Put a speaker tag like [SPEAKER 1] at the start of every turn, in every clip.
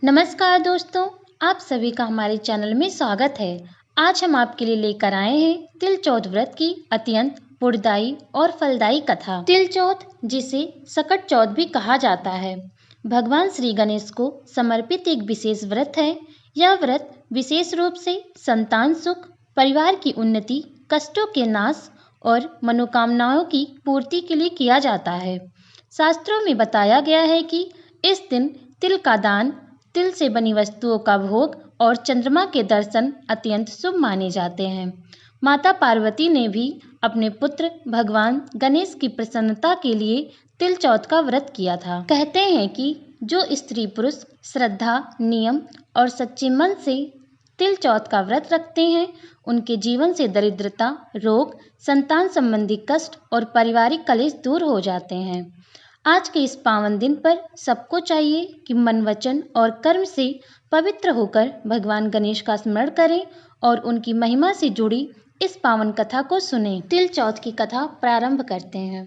[SPEAKER 1] नमस्कार दोस्तों, आप सभी का हमारे चैनल में स्वागत है। आज हम आपके लिए लेकर आए हैं तिल चौथ व्रत की अत्यंत पुण्यदायी और फलदायी कथा। तिल चौथ, जिसे सकट चौथ भी कहा जाता है, भगवान श्री गणेश को समर्पित एक विशेष व्रत है। यह व्रत विशेष रूप से संतान सुख, परिवार की उन्नति, कष्टों के नाश और मनोकामनाओं की पूर्ति के लिए किया जाता है। शास्त्रों में बताया गया है कि इस दिन तिल का दान, तिल से बनी वस्तुओं का भोग और चंद्रमा के दर्शन अत्यंत शुभ माने जाते हैं। माता पार्वती ने भी अपने पुत्र भगवान गणेश की प्रसन्नता के लिए तिल चौथ का व्रत किया था। कहते हैं कि जो स्त्री पुरुष श्रद्धा, नियम और सच्चे मन से तिल चौथ का व्रत रखते हैं, उनके जीवन से दरिद्रता, रोग, संतान संबंधी कष्ट और पारिवारिक कलेश दूर हो जाते हैं। आज के इस पावन दिन पर सबको चाहिए कि मन, वचन और कर्म से पवित्र होकर भगवान गणेश का स्मरण करें और उनकी महिमा से जुड़ी इस पावन कथा को सुनें। तिल चौथ की कथा प्रारंभ करते हैं।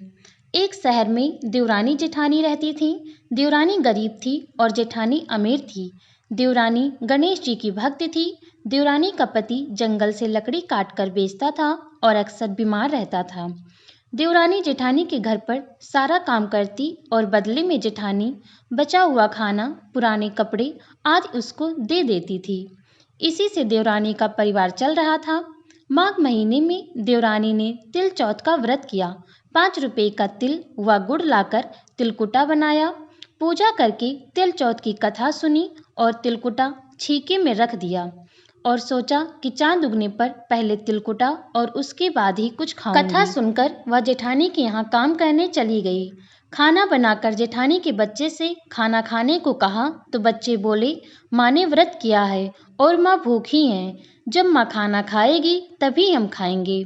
[SPEAKER 1] एक शहर में देवरानी जेठानी रहती थी। देवरानी गरीब थी और जेठानी अमीर थी। देवरानी गणेश जी की भक्त थी। देवरानी का पति जंगल से लकड़ी काटकर बेचता था और अक्सर बीमार रहता था। देवरानी जेठानी के घर पर सारा काम करती और बदले में जेठानी बचा हुआ खाना, पुराने कपड़े आदि उसको दे देती थी। इसी से देवरानी का परिवार चल रहा था। माघ महीने में देवरानी ने तिल चौथ का व्रत किया। 5 रुपए का तिल व गुड़ लाकर तिलकुटा बनाया। पूजा करके तिल चौथ की कथा सुनी और तिलकुटा छीके में रख दिया और सोचा कि चांद उगने पर पहले तिलकुटा और उसके बाद ही कुछ खाऊंगी। कथा सुनकर वह जेठानी के यहाँ काम करने चली गई। खाना बनाकर जेठानी के बच्चे से खाना खाने को कहा तो बच्चे बोले, माँ ने व्रत किया है और माँ भूखी हैं। जब माँ खाना खाएगी तभी हम खाएंगे।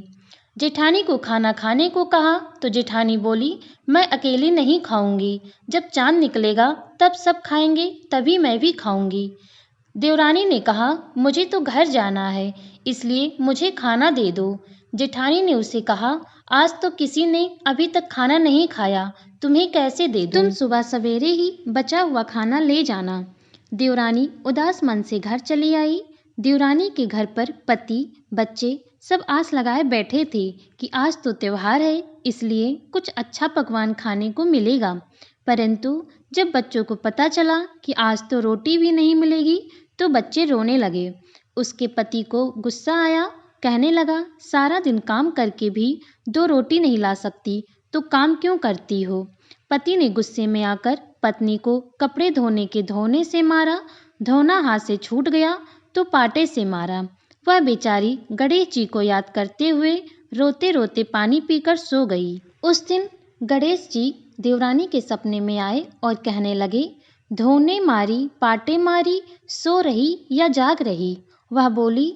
[SPEAKER 1] जेठानी को खाना खाने को कहा तो जेठानी बोली, मैं अकेली नहीं खाऊंगी। जब चांद निकलेगा तब सब खाएंगे, तभी मैं भी खाऊंगी। देवरानी ने कहा, मुझे तो घर जाना है, इसलिए मुझे खाना दे दो। जेठानी ने उसे कहा, आज तो किसी ने अभी तक खाना नहीं खाया, तुम्हें कैसे दे दूं? तुम सुबह सवेरे ही बचा हुआ खाना ले जाना। देवरानी उदास मन से घर चली आई। देवरानी के घर पर पति, बच्चे सब आस लगाए बैठे थे कि आज तो त्योहार है, इसलिए कुछ अच्छा पकवान खाने को मिलेगा। परंतु जब बच्चों को पता चला कि आज तो रोटी भी नहीं मिलेगी तो बच्चे रोने लगे। उसके पति को गुस्सा आया। कहने लगा, सारा दिन काम करके भी 2 रोटी नहीं ला सकती तो काम क्यों करती हो? पति ने गुस्से में आकर पत्नी को कपड़े धोने के धोने से मारा। धोना हाथ से छूट गया तो पाटे से मारा। वह बेचारी गणेश जी को याद करते हुए रोते रोते पानी पीकर सो गई। उस दिन गणेश जी देवरानी के सपने में आए और कहने लगे, धोने मारी, पाटे मारी, सो रही या जाग रही? वह बोली,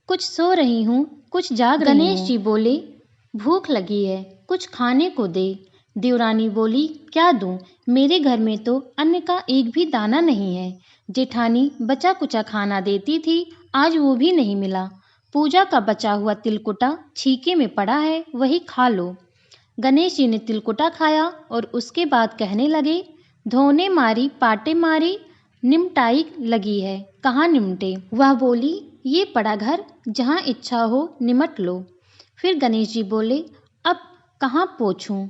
[SPEAKER 1] कुछ सो रही हूँ, कुछ जाग रही हूँ। गणेश जी बोले, भूख लगी है, कुछ खाने को दे। देवरानी बोली, क्या दूं? मेरे घर में तो अन्न का एक भी दाना नहीं है। जेठानी बचा कुचा खाना देती थी, आज वो भी नहीं मिला। पूजा का बचा हुआ तिलकुटा छीके में पड़ा है, वही खा लो। गणेश जी ने तिलकुटा खाया और उसके बाद कहने लगे, धोने मारी, पाटे मारी, निमटाई लगी है, कहाँ निमटे? वह बोली, ये पड़ा घर, जहाँ इच्छा हो निमट लो। फिर गणेश जी बोले, अब कहाँ पोंछूं?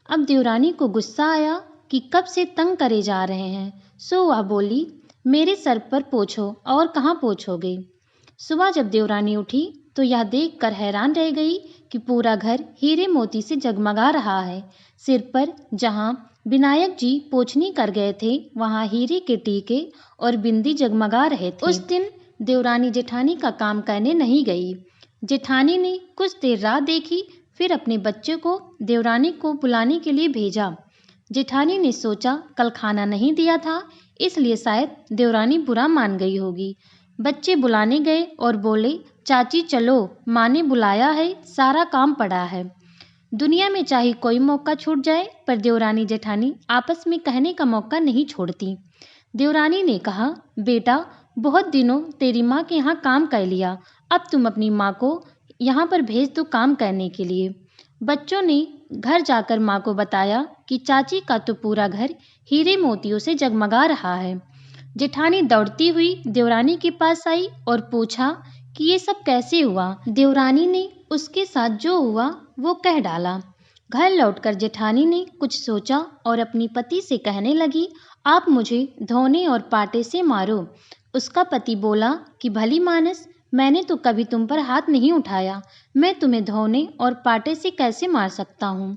[SPEAKER 1] अब देवरानी को गुस्सा आया कि कब से तंग करे जा रहे हैं, सो वह बोली, मेरे सर पर पोंछो और कहाँ पोंछोगे? सुबह जब देवरानी उठी तो यह देखकर हैरान रह गई कि पूरा घर हीरे मोती से जगमगा रहा है। सिर पर जहाँ विनायक जी पोंछनी कर गए थे, वहाँ हीरे के टीके और बिंदी जगमगा रहे थे। उस दिन देवरानी जेठानी का काम करने नहीं गई। जेठानी ने कुछ देर राह देखी, फिर अपने बच्चे को देवरानी को बुलाने के लिए भेजा। जेठानी ने सोचा, कल खाना नहीं दिया था, इसलिए शायद देवरानी बुरा मान गई होगी। बच्चे बुलाने गए और बोले, चाची चलो, माँ ने बुलाया है, सारा काम पड़ा है। दुनिया में चाहे कोई मौका छूट जाए, पर देवरानी जेठानी आपस में कहने का मौका नहीं छोड़ती। देवरानी ने कहा, बेटा, बहुत दिनों तेरी माँ के यहाँ काम कर लिया, अब तुम अपनी माँ को यहाँ पर भेज दो काम करने के लिए। बच्चों ने घर जाकर माँ को बताया कि चाची का तो पूरा घर हीरे मोतियों से जगमगा रहा है। जेठानी दौड़ती हुई देवरानी के पास आई और पूछा कि ये सब कैसे हुआ। देवरानी ने उसके साथ जो हुआ वो कह डाला। घर लौटकर जेठानी ने कुछ सोचा और अपनी पति से कहने लगी, आप मुझे धोने और पाटे से मारो। उसका पति बोला कि भली मानस, मैंने तो कभी तुम पर हाथ नहीं उठाया, मैं तुम्हें धोने और पाटे से कैसे मार सकता हूँ।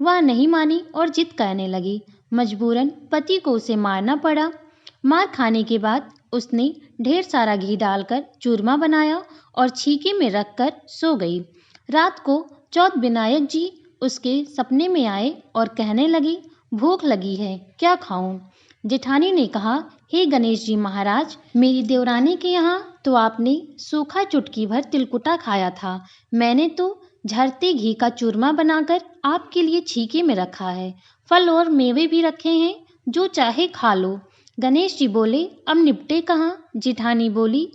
[SPEAKER 1] वह नहीं मानी और जिद करने लगी। मजबूरन पति को उसे मारना पड़ा। मार खाने के बाद उसने ढेर सारा घी डालकर चूरमा बनाया और छीके में रखकर सो गई। रात को चौथ विनायक जी उसके सपने में आए और कहने लगी, भूख लगी है, क्या खाऊं। जेठानी ने कहा, हे गणेश जी महाराज, मेरी देवरानी के यहाँ तो आपने सूखा चुटकी भर तिलकुटा खाया था। मैंने तो झरते घी का चूरमा बनाकर आपके लिए छीके में रखा है। फल और मेवे भी रखे हैं, जो चाहे खा लो। गणेश जी बोले, अब निपटे कहाँ। जेठानी बोली,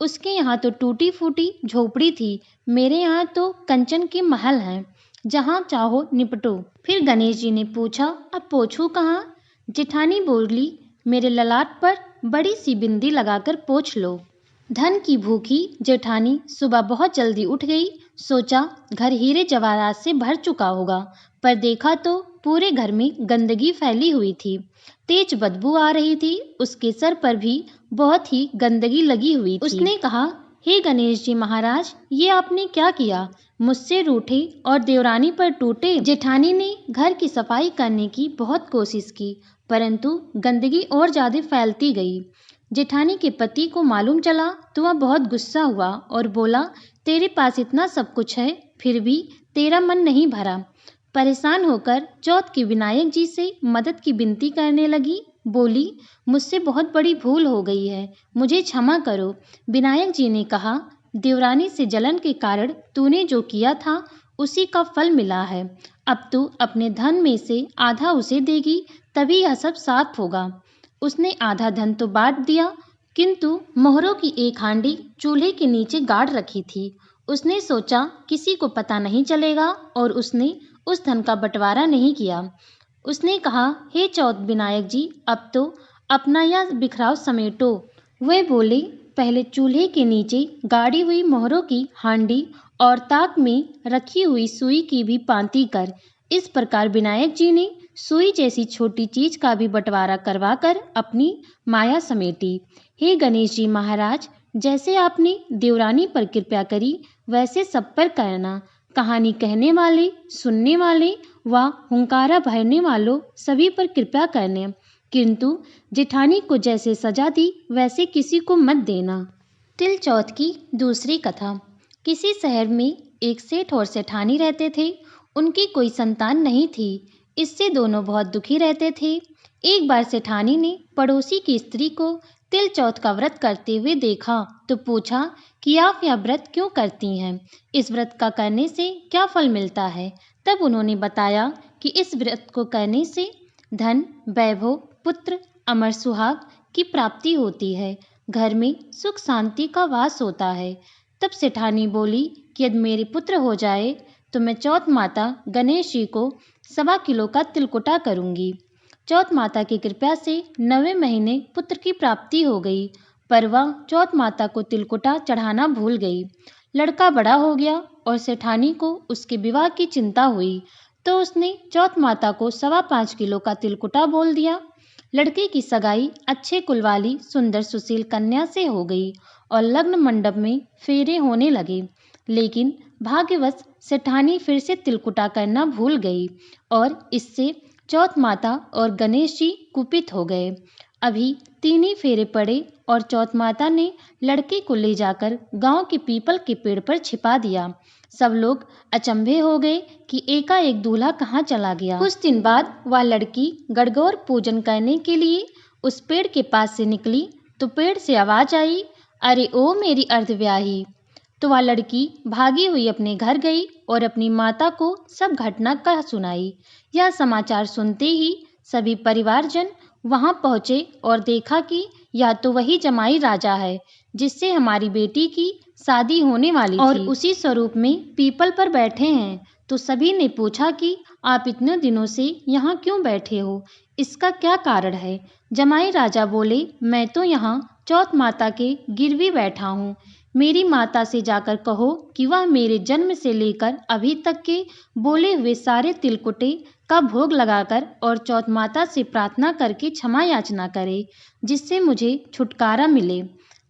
[SPEAKER 1] उसके यहाँ तो टूटी फूटी झोपड़ी थी, मेरे यहाँ तो कंचन के महल हैं, जहाँ चाहो निपटो। फिर गणेश जी ने पूछा, अब पोछूं कहाँ। जेठानी बोली, मेरे ललाट पर बड़ी सी बिंदी लगाकर पोछ लो। धन की भूखी जेठानी सुबह बहुत जल्दी उठ गई। सोचा घर हीरे जवाहरात से भर चुका होगा, पर देखा तो पूरे घर में गंदगी फैली हुई थी। तेज बदबू आ रही थी। उसके सर पर भी बहुत ही गंदगी लगी हुई थी। उसने कहा, हे गणेश जी महाराज, ये आपने क्या किया। मुझसे रूठे और देवरानी पर टूटे। जेठानी ने घर की सफाई करने की बहुत कोशिश की, परंतु गंदगी और ज्यादा फैलती गई। जेठानी के पति को मालूम चला तो वह बहुत गुस्सा हुआ और बोला, तेरे पास इतना सब कुछ है, फिर भी तेरा मन नहीं भरा। परेशान होकर चौथ के विनायक जी से मदद की विनती करने लगी। बोली, मुझसे बहुत बड़ी भूल हो गई है, मुझे क्षमा करो। विनायक जी ने कहा, देवरानी से जलन के कारण तूने जो किया था उसी का फल मिला है। अब तू अपने धन में से आधा उसे देगी, तभी यह सब साफ होगा। उसने आधा धन तो बांट दिया, किंतु मोहरों की एक हांडी चूल्हे के नीचे गाड़ रखी थी। उसने सोचा किसी को पता नहीं चलेगा और उसने उस धन का बंटवारा नहीं किया। उसने कहा, हे चौथ विनायक जी, अब तो अपना यह बिखराव समेटो। वे बोले, पहले चूल्हे के नीचे गाड़ी हुई मोहरों की हांडी और ताक में रखी हुई सुई की भी पांति कर। इस प्रकार विनायक जी ने सुई जैसी छोटी चीज का भी बंटवारा करवाकर अपनी माया समेटी। हे गणेश जी महाराज, जैसे आपने देवरानी पर कृपा करी, वैसे सब पर करना। कहानी कहने वाले, सुनने वाले व हुंकारा भरने वालों सभी पर कृपा करने, किंतु जेठानी को जैसे सजा दी वैसे किसी को मत देना। तिल चौथ की दूसरी कथा। किसी शहर में एक सेठ और सेठानी रहते थे। उनकी कोई संतान नहीं थी। इससे दोनों बहुत दुखी रहते थे। एक बार सेठानी ने पड़ोसी की स्त्री को तिल चौथ का व्रत करते हुए देखा तो पूछा कि आप यह व्रत क्यों करती हैं? इस व्रत का करने से क्या फल मिलता है? तब उन्होंने बताया कि इस व्रत को करने से धन, वैभव, पुत्र, अमर सुहाग की प्राप्ति होती है, घर में सुख शांति का वास होता है। तब सेठानी बोली कि यदि मेरे पुत्र हो जाए तो मैं चौथ माता गणेश जी को 1.25 किलो का तिलकुटा करूंगी। चौथ माता की कृपा से 9वें महीने पुत्र की प्राप्ति हो गई, पर वह चौथ माता को तिलकुटा चढ़ाना भूल गई। लड़का बड़ा हो गया और सेठानी को उसके विवाह की चिंता हुई, तो उसने चौथ माता को 5.25 किलो का तिलकुटा बोल दिया। लड़के की सगाई अच्छे कुल वाली सुंदर सुशील कन्या से हो गई और लग्न मंडप में फेरे होने लगे। लेकिन भाग्यवश सेठानी फिर से तिलकुटा करना भूल गई और इससे चौथ माता और गणेश जी कुपित हो गए। अभी 3 ही फेरे पड़े और चौथ माता ने लड़के को ले जाकर गांव के पीपल के पेड़ पर छिपा दिया। सब लोग अचंभे हो गए कि एकाएक दूल्हा कहाँ चला गया। कुछ दिन बाद वह लड़की गणगौर पूजन करने के लिए उस पेड़ के पास से निकली तो पेड़ से आवाज आई, अरे ओ मेरी अर्धव्याही। तो वह लड़की भागी हुई अपने घर गई और अपनी माता को सब घटना का सुनाई। यह समाचार सुनते ही सभी परिवारजन वहां पहुंचे और देखा कि यह तो वही जमाई राजा है जिससे हमारी बेटी की शादी होने वाली थी और उसी स्वरूप में पीपल पर बैठे हैं। तो सभी ने पूछा कि आप इतने दिनों से यहाँ क्यों बैठे हो, इसका क्या कारण है। जमाई राजा बोले, मैं तो यहाँ चौथ माता के गिरवी बैठा हूँ। मेरी माता से जाकर कहो कि वह मेरे जन्म से लेकर अभी तक के बोले हुए सारे तिलकुटे का भोग लगाकर और चौथ माता से प्रार्थना करके क्षमा याचना करे, जिससे मुझे छुटकारा मिले।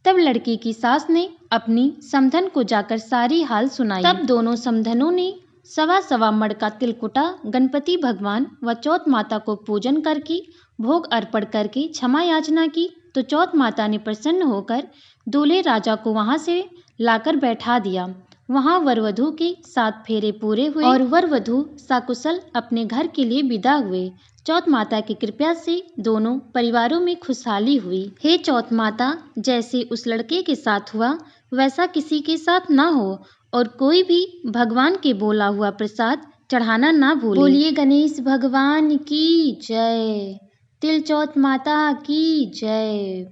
[SPEAKER 1] तब लड़की की सास ने अपनी समधन को जाकर सारी हाल सुनाई। तब दोनों समधनों ने सवा सवा मण का तिलकुटा गणपति भगवान व चौथ माता को पूजन करके भोग अर्पण करके क्षमा याचना की। तो चौथ माता ने प्रसन्न होकर दूल्हे राजा को वहां से लाकर बैठा दिया। वहां वर वधू के 7 फेरे पूरे हुए और वर वधू सकुशल अपने घर के लिए विदा हुए। चौथ माता की कृपा से दोनों परिवारों में खुशहाली हुई। हे चौथ माता, जैसे उस लड़के के साथ हुआ वैसा किसी के साथ ना हो और कोई भी भगवान के बोला हुआ प्रसाद चढ़ाना ना भूले। बोलिए गणेश भगवान की जय। तिलचौथ माता की जय।